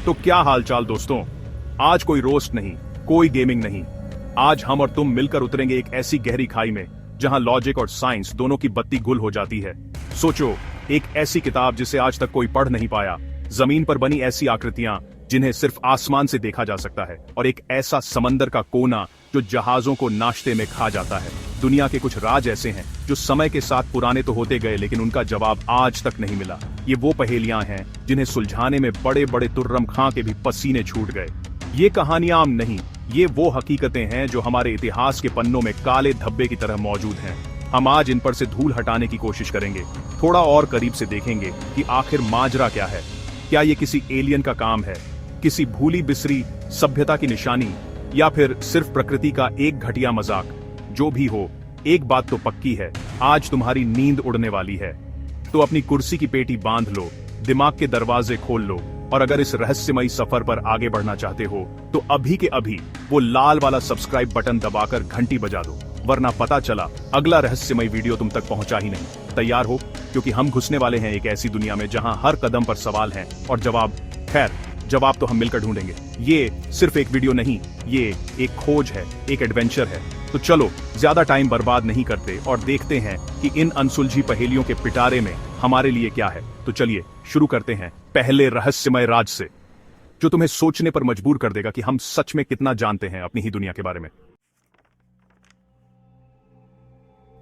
तो क्या हालचाल दोस्तों। आज कोई रोस्ट नहीं, कोई गेमिंग नहीं। आज हम और तुम मिलकर उतरेंगे एक ऐसी गहरी खाई में जहां लॉजिक और साइंस दोनों की बत्ती गुल हो जाती है। सोचो, एक ऐसी किताब जिसे आज तक कोई पढ़ नहीं पाया, जमीन पर बनी ऐसी आकृतियां जिन्हें सिर्फ आसमान से देखा जा सकता है, और एक ऐसा समंदर का कोना जो जहाजों को नाश्ते में खा जाता है। दुनिया के कुछ राज ऐसे हैं जो समय के साथ पुराने तो होते गए, लेकिन उनका जवाब आज तक नहीं मिला। ये वो पहेलियां हैं जिन्हें सुलझाने में बड़े बड़े तुर्रम खां के भी पसीने छूट गए। ये कहानियां आम नहीं, ये वो हकीकतें हैं जो हमारे इतिहास के पन्नों में काले धब्बे की तरह मौजूद हैं। हम आज इन पर से धूल हटाने की कोशिश करेंगे, थोड़ा और करीब से देखेंगे कि आखिर माजरा क्या है। क्या ये किसी एलियन का काम है, किसी भूली बिसरी सभ्यता की निशानी, या फिर सिर्फ प्रकृति का एक घटिया मजाक। जो भी हो, एक बात तो पक्की है, आज तुम्हारी नींद उड़ने वाली है। तो अपनी कुर्सी की पेटी बांध लो, दिमाग के दरवाजे खोल लो, और अगर इस रहस्यमयी सफर पर आगे बढ़ना चाहते हो तो अभी के अभी वो लाल वाला सब्सक्राइब बटन दबाकर घंटी बजा दो, वरना पता चला अगला रहस्यमयी वीडियो तुम तक पहुंचा ही नहीं। तैयार हो, क्योंकि हम घुसने वाले हैं एक ऐसी दुनिया में जहां हर कदम पर सवाल हैं और जवाब। खैर, जवाब तो हम मिलकर ढूंढेंगे। ये सिर्फ एक वीडियो नहीं, ये एक खोज है, एक एडवेंचर है। तो चलो ज्यादा टाइम बर्बाद नहीं करते और देखते हैं कि इन अनसुलझी पहेलियों के पिटारे में हमारे लिए क्या है। तो चलिए शुरू करते हैं पहले रहस्यमय राज से, जो तुम्हें सोचने पर मजबूर कर देगा कि हम सच में कितना जानते हैं अपनी ही दुनिया के बारे में।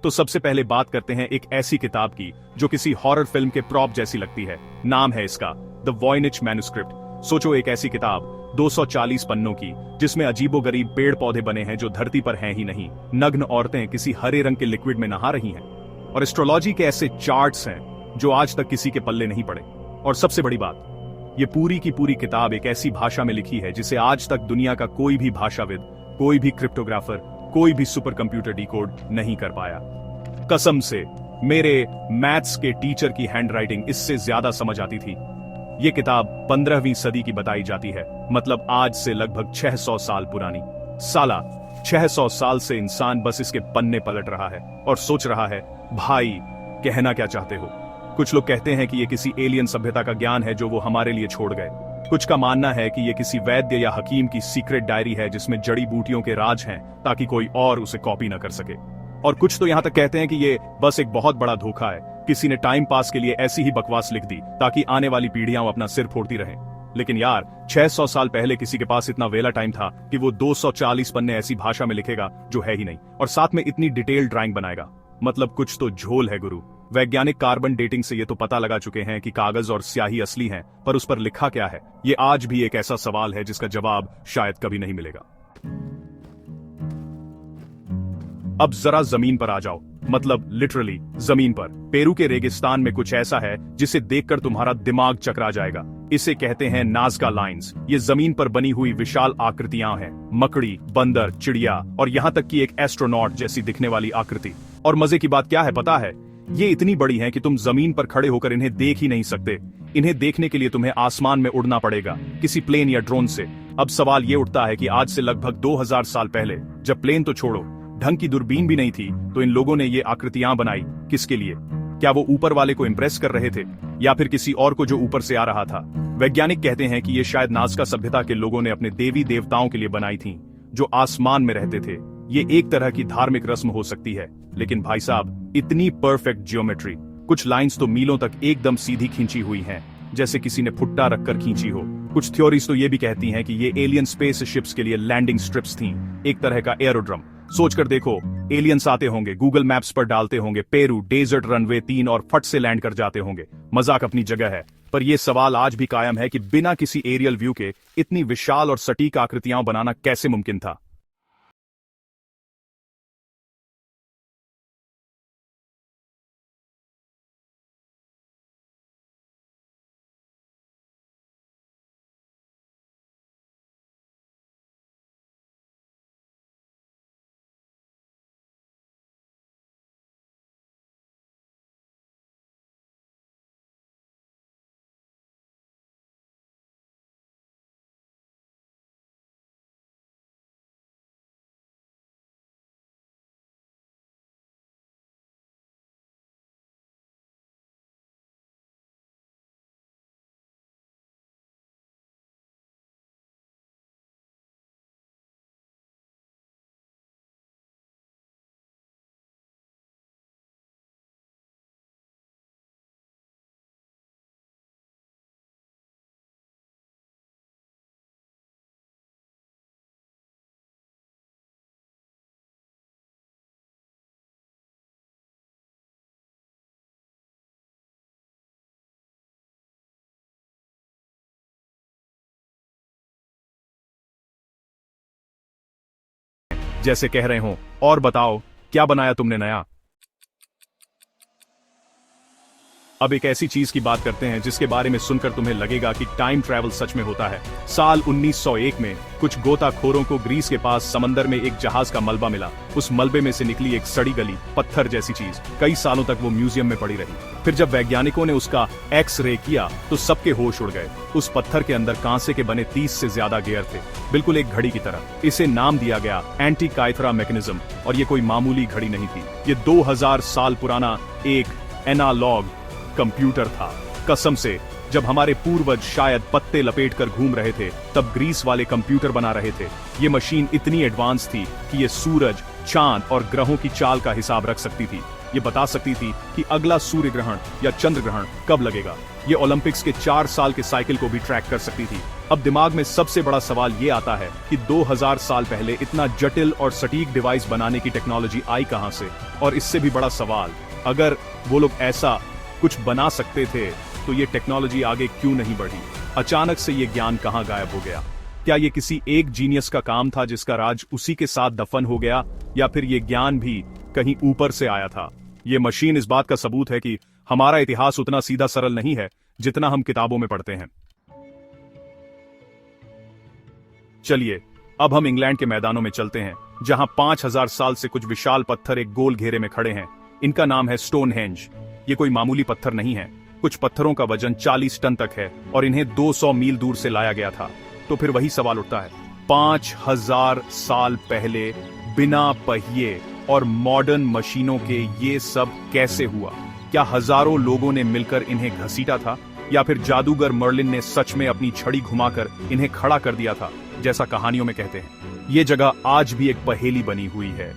तो सबसे पहले बात करते हैं एक ऐसी किताब की जो किसी हॉरर फिल्म के प्रॉप जैसी लगती है। नाम है इसका द वॉयनिच मैन्युस्क्रिप्ट। सोचो, एक ऐसी किताब 240 पन्नों की जिसमें अजीबोगरीब पेड़ पौधे बने हैं जो धरती पर हैं ही नहीं, नग्न औरतें किसी हरे रंग के लिक्विड में नहा रही हैं, और एस्ट्रोलॉजी के ऐसे चार्ट्स हैं जो आज तक किसी के पल्ले नहीं पड़े। और सबसे बड़ी बात, ये पूरी की पूरी किताब एक ऐसी भाषा में लिखी है जिसे आज तक दुनिया का कोई भी भाषाविद, कोई भी क्रिप्टोग्राफर, कोई भी सुपर कंप्यूटर डिकोड नहीं कर पाया। कसम से, मेरे मैथ्स के टीचर की हैंडराइटिंग इससे ज्यादा समझ आती थी। ये किताब 15वीं सदी की बताई जाती है, मतलब आज से लगभग 600 साल पुरानी। साला 600 साल से इंसान बस इसके पन्ने पलट रहा है और सोच रहा है, भाई कहना क्या चाहते हो। कुछ लोग कहते हैं कि ये किसी एलियन सभ्यता का ज्ञान है जो वो हमारे लिए छोड़ गए। कुछ का मानना है कि ये किसी वैद्य या हकीम की सीक्रेट डायरी है जिसमें जड़ी बूटियों के राज हैं ताकि कोई और उसे कॉपी न कर सके। और कुछ तो यहां तक कहते हैं कि ये बस एक बहुत बड़ा धोखा है, किसी ने टाइम पास के लिए ऐसी ही बकवास लिख दी ताकि आने वाली पीढ़ियां अपना सिर फोड़ती रहें। लेकिन यार, 600 साल पहले किसी के पास इतना वेला टाइम था कि वो 240 पन्ने ऐसी भाषा में लिखेगा जो है ही नहीं, और साथ में इतनी डिटेल्ड ड्राइंग बनाएगा। मतलब कुछ तो झोल है गुरु। वैज्ञानिक कार्बन डेटिंग से ये तो पता लगा चुके हैं कि कागज और स्याही असली हैं, पर उस पर लिखा क्या है, ये आज भी एक ऐसा सवाल है जिसका जवाब शायद कभी नहीं मिलेगा। अब जरा जमीन पर आ जाओ, मतलब लिटरली जमीन पर। पेरू के रेगिस्तान में कुछ ऐसा है जिसे देखकर तुम्हारा दिमाग चकरा जाएगा। इसे कहते हैं नाज़का लाइंस। ये जमीन पर बनी हुई विशाल आकृतियां हैं, मकड़ी, बंदर, चिड़िया, और यहां तक कि एक एस्ट्रोनॉट जैसी दिखने वाली आकृति। और मजे की बात क्या है पता है, ये इतनी बड़ी है कि तुम जमीन पर खड़े होकर इन्हें देख ही नहीं सकते। इन्हें देखने के लिए तुम्हें आसमान में उड़ना पड़ेगा, किसी प्लेन या ड्रोन से। अब सवाल ये उठता है कि आज से लगभग 2000 साल पहले, जब प्लेन तो छोड़ो, ढंग की दूरबीन भी नहीं थी, तो इन लोगों ने ये आकृतियां बनाई किसके लिए? क्या वो ऊपर वाले को इंप्रेस कर रहे थे, या फिर किसी और को जो ऊपर से आ रहा था? वैज्ञानिक कहते हैं कि ये शायद नाज़का सभ्यता के लोगों ने अपने देवी देवताओं के लिए बनाई थी, जो आसमान में रहते थे। ये एक तरह की धार्मिक रस्म हो सकती है, लेकिन भाई साहब, इतनी परफेक्ट जियोमेट्री, कुछ लाइंस तो मीलों तक एकदम सीधी खींची हुई हैं, जैसे किसी ने फुट्टा रखकर खींची हो। कुछ थ्योरीज तो ये भी कहती हैं कि ये एलियन स्पेस शिप्स के लिए लैंडिंग स्ट्रिप्स थीं, एक तरह का एरोड्रम। सोचकर देखो, एलियंस आते होंगे, गूगल मैप्स पर डालते होंगे पेरू डेजर्ट रनवे 3 और फट से लैंड कर जाते होंगे। मजाक अपनी जगह है, पर यह सवाल आज भी कायम है कि बिना किसी एरियल व्यू के इतनी विशाल और सटीक आकृतियां बनाना कैसे मुमकिन था। जैसे कह रहे हो, और बताओ क्या बनाया तुमने नया। अब एक ऐसी चीज की बात करते हैं जिसके बारे में सुनकर तुम्हें लगेगा कि टाइम ट्रैवल सच में होता है। साल 1901 में कुछ गोताखोरों को ग्रीस के पास समंदर में एक जहाज का मलबा मिला। उस मलबे में से निकली एक सड़ी गली पत्थर जैसी चीज। कई सालों तक वो म्यूजियम में पड़ी रही। फिर जब वैज्ञानिकों ने उसका एक्स-रे किया तो सबके होश उड़ गए। उस पत्थर के अंदर कांसे के बने 30 से ज्यादा गियर थे, बिल्कुल एक घड़ी की तरह। इसे नाम दिया गया एंटीकाइथरा मैकेनिज्म। और ये कोई मामूली घड़ी नहीं थी, ये 2000 साल पुराना एक एनालॉग कंप्यूटर था। कसम से, जब हमारे पूर्वज शायद पत्ते लपेटकर घूम रहे थे तब ग्रीस वाले कंप्यूटर बना रहे थे। ये मशीन इतनी एडवांस थी कि ये सूरज, चांद और ग्रहों की चाल का हिसाब रख सकती थी। ये बता सकती थी कि अगला सूर्य ग्रहण या चंद्र ग्रहण कब लगेगा। ये ओलंपिक्स के 4 साल के साइकिल को भी ट्रैक कर सकती थी। अब दिमाग में सबसे बड़ा सवाल ये आता है कि 2000 साल पहले इतना जटिल और सटीक डिवाइस बनाने की टेक्नोलॉजी आई कहां से। और इससे भी बड़ा सवाल, अगर वो लोग ऐसा कुछ बना सकते थे तो ये टेक्नोलॉजी आगे क्यों नहीं बढ़ी। अचानक से ये ज्ञान कहां गायब हो गया। क्या ये किसी एक जीनियस का काम था जिसका राज उसी के साथ दफन हो गया, या फिर ये ज्ञान भी कहीं ऊपर से आया था। ये मशीन इस बात का सबूत है कि हमारा इतिहास उतना सीधा सरल नहीं है जितना हम किताबों में पढ़ते हैं। चलिए अब हम इंग्लैंड के मैदानों में चलते हैं, जहां 5000 साल से कुछ विशाल पत्थर एक गोल घेरे में खड़े हैं। इनका नाम है स्टोनहेंज। ये कोई मामूली पत्थर नहीं है। कुछ पत्थरों का वजन 40 टन तक है और इन्हें 200 मील दूर से लाया गया था। तो फिर वही सवाल उठता है, 5000 साल पहले बिना पहिए और मॉडर्न मशीनों के ये सब कैसे हुआ। क्या हजारों लोगों ने मिलकर इन्हें घसीटा था, या फिर जादूगर मर्लिन ने सच में अपनी छड़ी घुमाकर इन्हें खड़ा कर दिया था, जैसा कहानियों में कहते हैं। ये जगह आज भी एक पहेली बनी हुई है।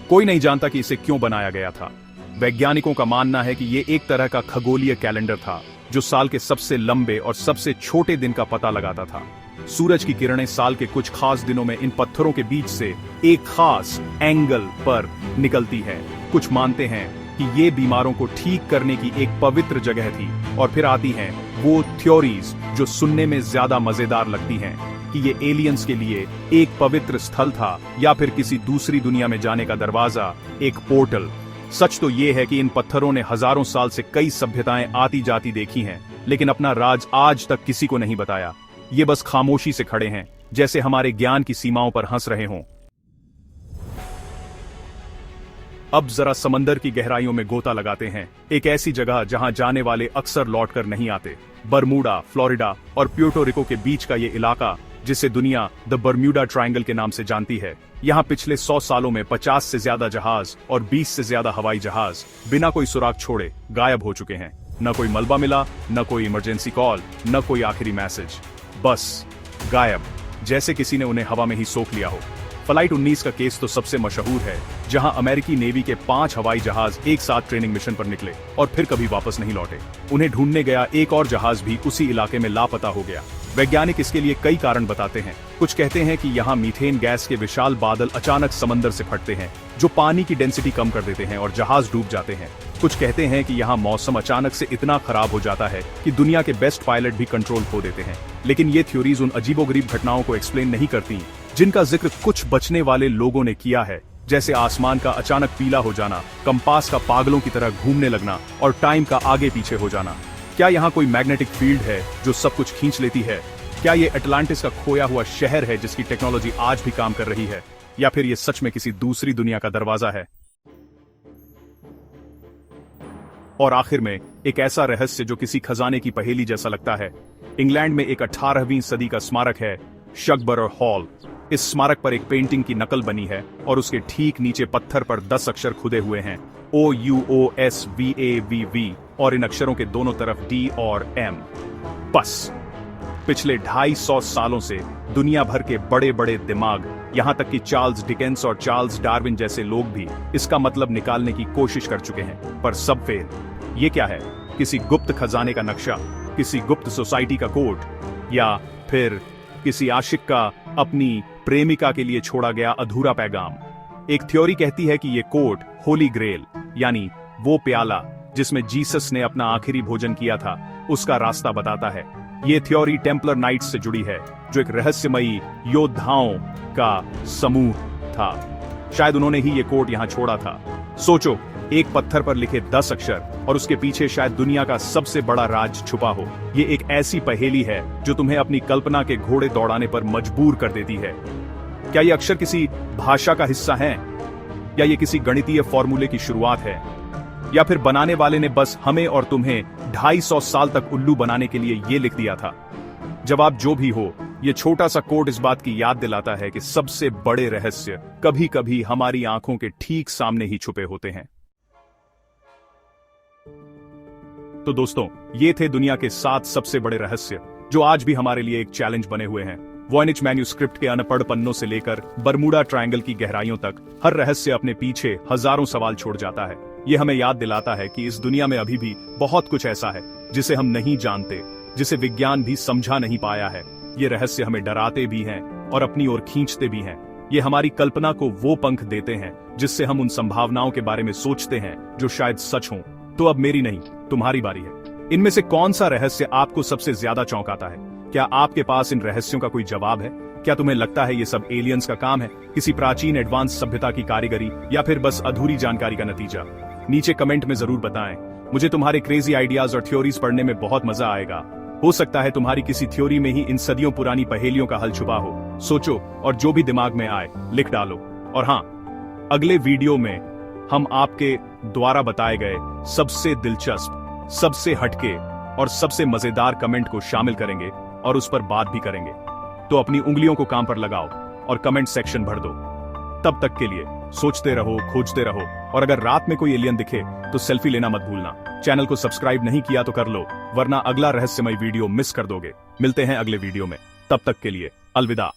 कोई नहीं जानता कि इसे क्यों बनाया गया था। वैज्ञानिकों का मानना है कि ये एक तरह का खगोलीय कैलेंडर था जो साल के सबसे लंबे और सबसे छोटे दिन का पता लगाता था। सूरज की किरणें साल के कुछ खास दिनों में इन पत्थरों के बीच से एक खास एंगल पर निकलती है। कुछ मानते हैं कि ये बीमारों को ठीक करने की एक पवित्र जगह थी। और फिर आती हैं वो थ्योरीज जो सुनने में ज्यादा मजेदार लगती हैं कि ये एलियंस के लिए एक पवित्र स्थल था, या फिर किसी दूसरी दुनिया में जाने का दरवाजा, एक पोर्टल। सच तो ये है कि इन पत्थरों ने हजारों साल से कई सभ्यताएं आती जाती देखी हैं, लेकिन अपना राज आज तक किसी को नहीं बताया। ये बस खामोशी से खड़े हैं, जैसे हमारे ज्ञान की सीमाओं पर हंस रहे हों। अब जरा समंदर की गहराइयों में गोता लगाते हैं, एक ऐसी जगह जहां जाने वाले अक्सर लौटकर नहीं आते। बरमूडा, फ्लोरिडा और प्यूर्टो रिको के बीच का ये इलाका, जिसे दुनिया द बर्म्यूडा ट्रायंगल के नाम से जानती है। यहाँ पिछले 100 सालों में 50 से ज्यादा जहाज और 20 से ज्यादा हवाई जहाज बिना कोई सुराग छोड़े गायब हो चुके हैं। न कोई मलबा मिला, न कोई इमरजेंसी कॉल, न कोई आखिरी मैसेज। बस गायब, जैसे किसी ने उन्हें हवा में ही सोख लिया हो। फ्लाइट 19 का केस तो सबसे मशहूर है, जहां अमेरिकी नेवी के 5 हवाई जहाज एक साथ ट्रेनिंग मिशन पर निकले और फिर कभी वापस नहीं लौटे। उन्हें ढूंढने गया एक और जहाज भी उसी इलाके में लापता हो गया। वैज्ञानिक इसके लिए कई कारण बताते हैं। कुछ कहते हैं कि यहाँ मीथेन गैस के विशाल बादल अचानक समंदर से फटते हैं, जो पानी की डेंसिटी कम कर देते हैं और जहाज डूब जाते हैं। कुछ कहते हैं कि यहाँ मौसम अचानक से इतना खराब हो जाता है कि दुनिया के बेस्ट पायलट भी कंट्रोल खो देते हैं। लेकिन ये थ्योरीज उन अजीबोगरीब घटनाओं को एक्सप्लेन नहीं करती जिनका जिक्र कुछ बचने वाले लोगों ने किया है, जैसे आसमान का अचानक पीला हो जाना, कंपास का पागलों की तरह घूमने लगना और टाइम का आगे पीछे हो जाना। क्या यहाँ कोई मैग्नेटिक फील्ड है जो सब कुछ खींच लेती है? क्या ये अटलांटिस का खोया हुआ शहर है जिसकी टेक्नोलॉजी आज भी काम कर रही है, या फिर ये सच में किसी दूसरी दुनिया का दरवाजा है? और आखिर में एक ऐसा रहस्य जो किसी खजाने की पहेली जैसा लगता है। इंग्लैंड में एक 18वीं सदी का स्मारक है, शगबरो हॉल। इस स्मारक पर एक पेंटिंग की नकल बनी है और उसके ठीक नीचे पत्थर पर 10 अक्षर खुदे हुए हैं, OUOSVAVV, और इन अक्षरों के दोनों तरफ D और M। बस पिछले 250 सालों से दुनिया भर के बड़े बड़े दिमाग, यहां तक कि चार्ल्स डिकेंस और चार्ल्स डार्विन जैसे लोग भी इसका मतलब निकालने की कोशिश कर चुके हैं, पर सब फेल। ये क्या है? किसी गुप्त खजाने का नक्शा, किसी गुप्त सोसाइटी का कोड, या फिर किसी आशिक का अपनी प्रेमिका के लिए छोड़ा गया अधूरा पैगाम? एक थ्योरी कहती है कि ये कोड होली ग्रेल, यानी वो प्याला जिसमें जीसस ने अपना आखिरी भोजन किया था, उसका रास्ता बताता है। ये थ्योरी टेम्पलर नाइट्स से जुड़ी है, जो एक रहस्यमयी योद्धाओं का समूह था। शायद उन्होंने ही ये कोड यहां छोड़ा था। सोचो, एक पत्थर पर लिखे 10 अक्षर और उसके पीछे शायद दुनिया का सबसे बड़ा राज छुपा हो। ये एक ऐसी पहेली है जो तुम्हें अपनी कल्पना के घोड़े दौड़ाने पर मजबूर कर देती है। क्या ये अक्षर किसी भाषा का हिस्सा है, या ये किसी गणितीय फॉर्मूले की शुरुआत है, या फिर बनाने वाले ने बस हमें और तुम्हें 250 साल तक उल्लू बनाने के लिए ये लिख दिया था? जवाब जो भी हो, ये छोटा सा कोड इस बात की याद दिलाता है कि सबसे बड़े रहस्य कभी कभी हमारी आंखों के ठीक सामने ही छुपे होते हैं। तो दोस्तों, ये थे दुनिया के 7 सबसे बड़े रहस्य जो आज भी हमारे लिए एक चैलेंज बने हुए हैं। वॉयनिच मैन्यूस्क्रिप्ट के अनपढ़ पन्नों से लेकर बरमूडा ट्रायंगल की गहराइयों तक हर रहस्य अपने पीछे हजारों सवाल छोड़ जाता है। ये हमें याद दिलाता है कि इस दुनिया में अभी भी बहुत कुछ ऐसा है जिसे हम नहीं जानते, जिसे विज्ञान भी समझा नहीं पाया है। ये रहस्य हमें डराते भी हैं और अपनी ओर खींचते भी हैं। ये हमारी कल्पना को वो पंख देते हैं जिससे हम उन संभावनाओं के बारे में सोचते हैं जो शायद सच हों। तो अब मेरी नहीं, तुम्हारी बारी है। इनमें से कौन सा रहस्य आपको सबसे ज्यादा चौंकाता है? क्या आपके पास इन रहस्यों का कोई जवाब है? क्या तुम्हें लगता है ये सब एलियंस का काम है, किसी प्राचीन एडवांस सभ्यता की कारीगरी, या फिर बस अधूरी जानकारी का नतीजा? नीचे कमेंट में जरूर बताएं। मुझे तुम्हारे क्रेजी आइडियाज और थ्योरीज पढ़ने में बहुत मजा आएगा। हो सकता है तुम्हारी किसी थ्योरी में ही इन सदियों पुरानी पहेलियों का हल छुपा हो। सोचो और जो भी दिमाग में आए लिख डालो। और हाँ, अगले वीडियो में हम आपके द्वारा बताए गए सबसे दिलचस्प, सबसे हटके और सबसे मजेदार कमेंट को शामिल करेंगे और उस पर बात भी करेंगे। तो अपनी उंगलियों को काम पर लगाओ और कमेंट सेक्शन भर दो। तब तक के लिए सोचते रहो, खोजते रहो, और अगर रात में कोई एलियन दिखे तो सेल्फी लेना मत भूलना। चैनल को सब्सक्राइब नहीं किया तो कर लो, वरना अगला रहस्यमय वीडियो मिस कर दोगे। मिलते हैं अगले वीडियो में, तब तक के लिए अलविदा।